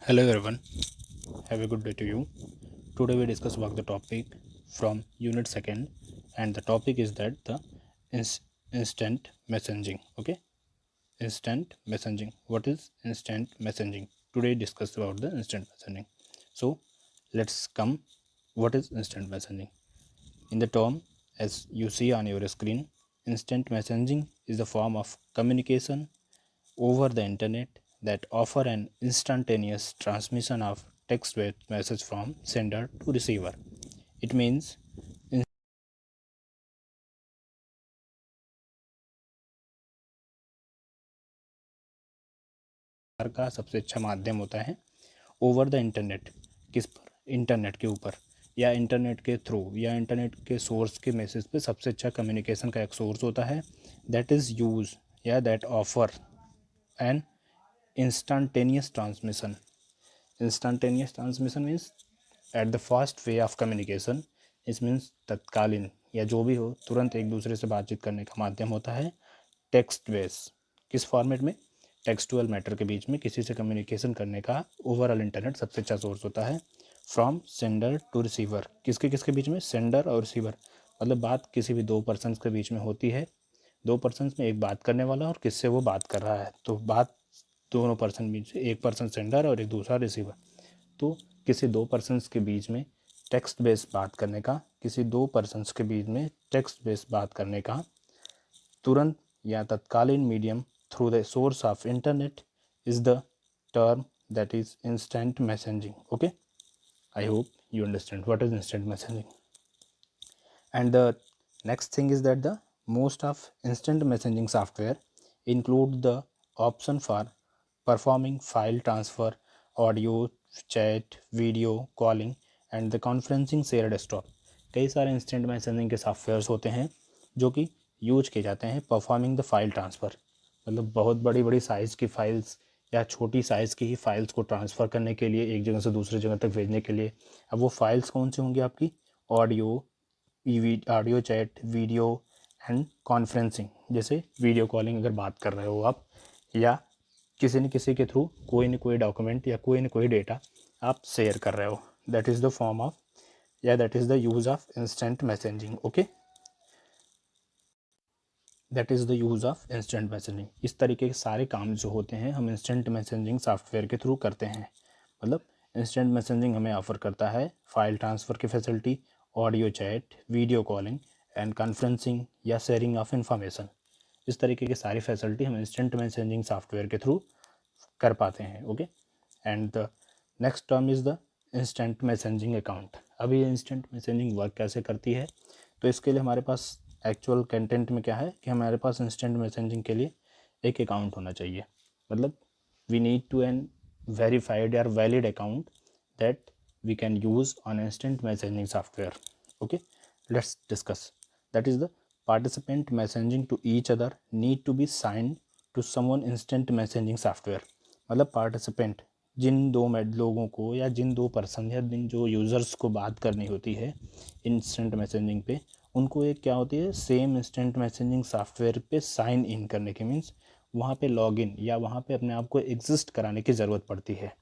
Hello everyone, have a good day to you. Today we discuss about the topic from unit second, and the topic is that the instant messaging. Okay, instant messaging. What is instant messaging? Today discuss about the instant messaging. So let's come. What is instant messaging? In the term, as you see on your screen, instant messaging is a form of communication over the internet that offer an instantaneous transmission of text-based message from sender to receiver. It means का सबसे अच्छा माध्यम होता है over the internet. किस पर? Internet के ऊपर या इंटरनेट के थ्रू या इंटरनेट के सोर्स के मैसेज पे सबसे अच्छा कम्युनिकेशन का एक सोर्स होता है दैट इज़ यूज या that offer an instantaneous transmission. Instantaneous transmission means at the fast way of communication. इस मीन्स तत्कालीन या जो भी हो तुरंत एक दूसरे से बातचीत करने का माध्यम होता है टेक्स्ट बेस। किस फॉर्मेट में? टेक्सटुअल मैटर के बीच में किसी से कम्युनिकेशन करने का ओवरऑल इंटरनेट सबसे अच्छा सोर्स होता है फ्रॉम सेंडर टू रिसीवर। किसके किसके बीच में? सेंडर और रिसीवर। मतलब बात किसी भी दो पर्सनस के बीच में होती है, दो पर्सनस में एक बात करने वाला और किससे वो बात कर रहा है, तो बात दोनों पर्सन बीच, एक पर्सन सेंडर और एक दूसरा रिसीवर। तो किसी दो पर्सनस के बीच में टेक्स्ट बेस्ड बात करने का, किसी दो पर्सनस के बीच में टेक्स्ट बेस्ड बात करने का तुरंत या तत्कालीन medium through the source of internet is the term that is instant messaging. Okay, I hope you understand what is instant messaging. And the next thing is that the most of instant messaging software include the option for performing file transfer, audio chat, video calling and the conferencing share desktop. कई सारे instant messaging के softwares होते हैं जो कि use किए जाते हैं परफॉर्मिंग द फाइल ट्रांसफ़र। मतलब बहुत बड़ी बड़ी साइज़ की फाइल्स या छोटी साइज़ की ही फाइल्स को ट्रांसफ़र करने के लिए, एक जगह से दूसरी जगह तक भेजने के लिए। अब वो फाइल्स कौन सी होंगी आपकी? Audio, audio chat, video and conferencing. जैसे वीडियो कॉलिंग अगर बात कर रहे हो आप, या किसी न किसी के थ्रू कोई न कोई डॉक्यूमेंट या कोई न कोई डेटा आप शेयर कर रहे हो, that is the form of या that is the use of instant messaging. Okay, that is the use of instant messaging. इस तरीके के सारे काम जो होते हैं हम इंस्टेंट मैसेजिंग सॉफ्टवेयर के थ्रू करते हैं। मतलब इंस्टेंट मैसेजिंग हमें ऑफर करता है फाइल ट्रांसफ़र की facility, audio chat, video calling and conferencing या शेयरिंग ऑफ इंफॉर्मेशन। इस तरीके की सारी फैसिलिटी हम इंस्टेंट मैसेजिंग सॉफ्टवेयर के थ्रू कर पाते हैं। Okay, and the next term is the instant messaging account. अब ये इंस्टेंट मैसेजिंग वर्क कैसे करती है? तो इसके लिए हमारे पास एक्चुअल कंटेंट में क्या है कि हमारे पास इंस्टेंट मैसेजिंग के लिए एक अकाउंट होना चाहिए। मतलब we need to an verified or valid account that we can use on instant messaging software. Okay, let's discuss. That is the participant messaging to each other need to be signed to someone instant messaging software. मतलब participant जिन दो लोगों को या जिन दो person या जिन जो users को बात करनी होती है इंस्टेंट मैसेजिंग पे, उनको एक क्या होती है सेम इंस्टेंट मैसेजिंग सॉफ्टवेयर पे साइन इन करने की, मीन्स वहाँ पे लॉगिन या वहाँ पे अपने आप को एग्जिस्ट कराने की ज़रूरत पड़ती है।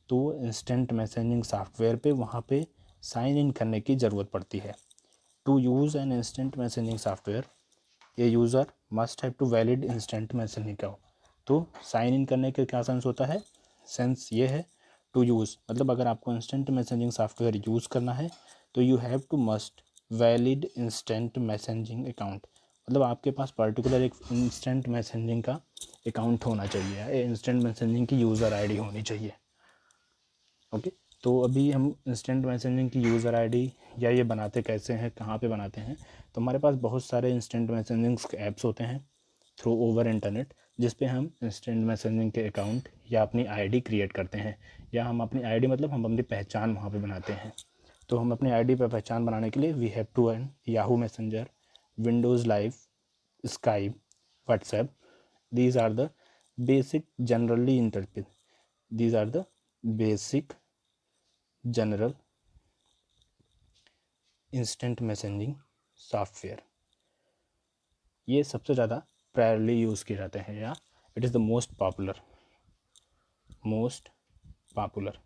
तो वो इंस्टेंट मैसेजिंग सॉफ्टवेयर पे वहाँ पे साइन इन करने की ज़रूरत पड़ती है। To use an instant messaging software a user must have to valid instant messaging का। तो साइन इन करने का क्या सेंस होता है? सेंस ये है टू यूज़, मतलब अगर आपको इंस्टेंट मैसेजिंग सॉफ्टवेयर यूज़ करना है तो you have to must valid instant messaging account. मतलब आपके पास पर्टिकुलर एक इंस्टेंट मैसेजिंग का अकाउंट होना चाहिए या इंस्टेंट मैसेजिंग की यूज़र आईडी होनी चाहिए। ओके, तो अभी हम इंस्टेंट मैसेजिंग की यूज़र आईडी या ये बनाते कैसे हैं, कहाँ पे बनाते हैं? तो हमारे पास बहुत सारे इंस्टेंट मैसेजिंग ऐप्स होते हैं थ्रू ओवर इंटरनेट, जिस पे हम इंस्टेंट मैसेजिंग के अकाउंट या अपनी आईडी क्रिएट करते हैं, या हम अपनी आईडी मतलब हम अपनी पहचान वहाँ पे बनाते हैं। तो हम अपनी आईडी पे पहचान बनाने के लिए we have to an Yahoo Messenger, Windows Live, Skype, WhatsApp. these are the basic generally interpret these are the basic general instant messaging software. ये सबसे ज़्यादा प्रायरली यूज़ किए जाते हैं या it is the most popular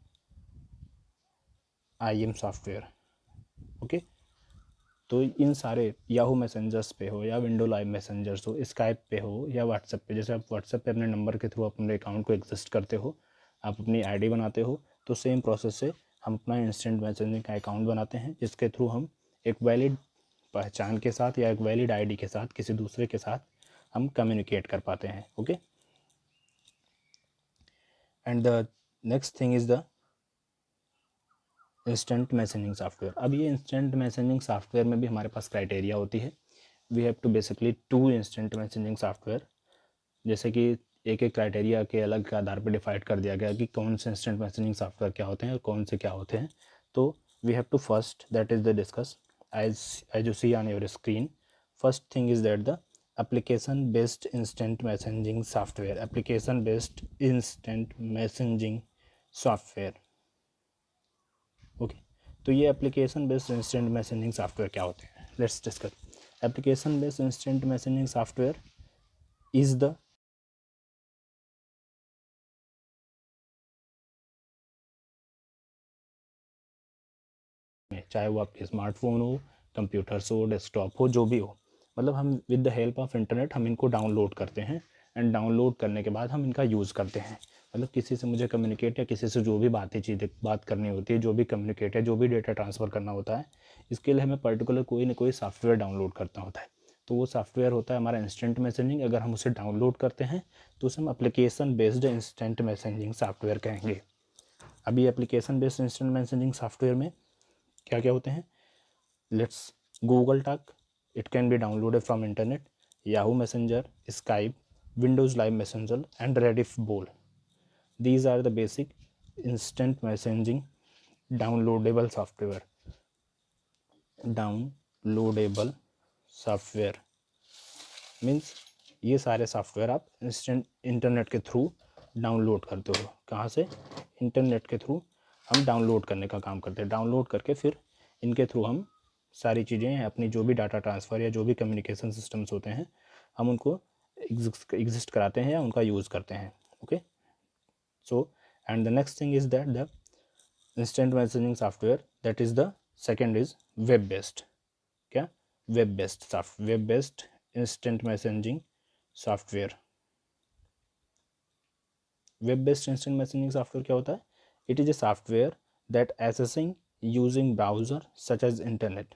IM software. Okay, तो इन सारे Yahoo messengers पे हो या विंडो लाइव मैसेंजर्स हो, स्काइप पे हो या व्हाट्सएप पे, जैसे आप व्हाट्सएप पे अपने नंबर के थ्रू अपने अकाउंट को एग्जिस्ट करते हो, आप अपनी आईडी बनाते हो, तो सेम प्रोसेस से हम अपना इंस्टेंट मैसेजिंग का अकाउंट बनाते हैं, जिसके थ्रू हम एक वैलिड पहचान के साथ या एक वैलिड आईडी के साथ किसी दूसरे के साथ हम कम्युनिकेट कर पाते हैं। Okay, and the next thing is the instant messaging software. अब ये इंस्टेंट मैसेजिंग सॉफ्टवेयर में भी हमारे पास क्राइटेरिया होती है। We have to basically 2 instant messaging software, जैसे कि एक एक क्राइटेरिया के अलग के आधार पर डिफाइड कर दिया गया कि कौन से इंस्टेंट मैसेजिंग सॉफ्टवेयर क्या होते हैं और कौन से क्या होते हैं। तो we have to first that is the discuss as you see on your screen. First thing is that the application based instant messaging software, application based instant messaging software। Okay, तो ये application based instant messaging software क्या होते हैं, let's discuss. Application based instant messaging software is the, चाहे वो आपके smartphone हो, computers हो, डेस्कटॉप हो, जो भी हो, मतलब हम with the help of internet हम इनको डाउनलोड करते हैं एंड डाउनलोड करने के बाद हम इनका यूज़ करते हैं। मतलब किसी से मुझे कम्युनिकेट या किसी से जो भी बात करनी होती है, जो भी कम्युनिकेट है, जो भी डेटा ट्रांसफ़र करना होता है, इसके लिए हमें पर्टिकुलर कोई ना कोई सॉफ्टवेयर डाउनलोड करना होता है। तो वो सॉफ्टवेयर होता है हमारा इंस्टेंट मैसेजिंग। अगर हम उसे डाउनलोड करते हैं तो उसे हम application based instant messaging software कहेंगे। अभी application based instant messaging software में क्या क्या होते हैं, let's Google talk, it can be downloaded from internet, Yahoo messenger, Skype, Windows live messenger and Rediff बोल। These are the basic instant messaging downloadable software, downloadable software means ये सारे software आप instant internet के थ्रू डाउनलोड करते हो। कहाँ से? Internet के थ्रू हम डाउनलोड करने का काम करते हैं। डाउनलोड करके फिर इनके थ्रू हम सारी चीज़ें, अपनी जो भी डाटा ट्रांसफ़र या जो भी कम्युनिकेशन सिस्टम्स होते हैं, हम उनको एग्जिस्ट कराते हैं या उनका यूज़ करते हैं। Okay, so and the next thing is that the instant messaging software, that is the second is web based। क्या? web based software, web based instant messaging software। web based instant messaging software क्या होता है? it is a software that accessing using browser such as internet।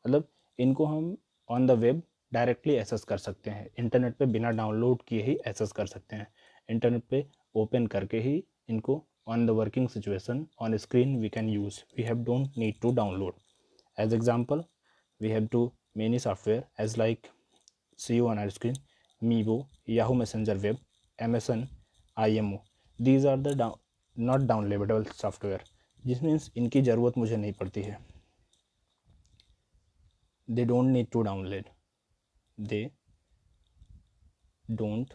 मतलब इनको हम on the web directly access कर सकते हैं, इंटरनेट पे बिना डाउनलोड किए ही एक्सेस कर सकते हैं। इंटरनेट पे ओपन करके ही इनको on the working situation on screen we can use, we have don't need to download। as example we have two many software as like see you on our screen, Mevo, Yahoo Messenger Web, MSN, IMO। these are the not downloadable software, जिस means इनकी ज़रूरत मुझे नहीं पड़ती है। they don't need to download, they don't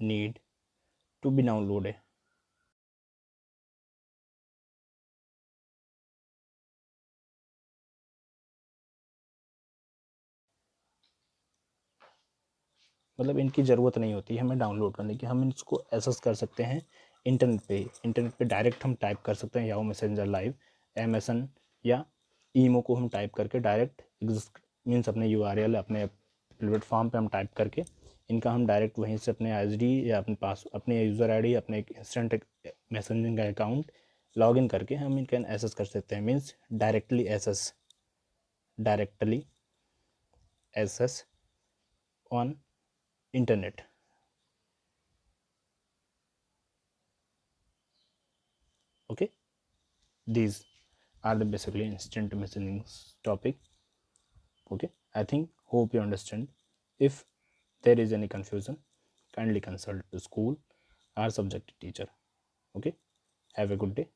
need to be downloaded। मतलब इनकी ज़रूरत नहीं होती है हमें डाउनलोड करने की, हम इसको एक्सेस कर सकते हैं इंटरनेट पे ही। इंटरनेट पे डायरेक्ट हम टाइप कर सकते हैं याहू मैसेंजर लाइव, MSN या ईमो को हम टाइप करके डायरेक्ट एग्जिस्ट मीन्स अपने URL अपने प्लेटफॉर्म पे हम टाइप करके इनका हम डायरेक्ट वहीं से अपने ID या अपने पास अपने यूज़र ID अपने इंस्टेंट मैसेजिंग का अकाउंट लॉग इन करके हम इनका एक्सेस कर सकते हैं। Means directly access on internet. Okay, these are the basically instant messaging topic। Okay, I think hope you understand। if there is any confusion kindly consult the school or subject teacher। Okay, have a good day।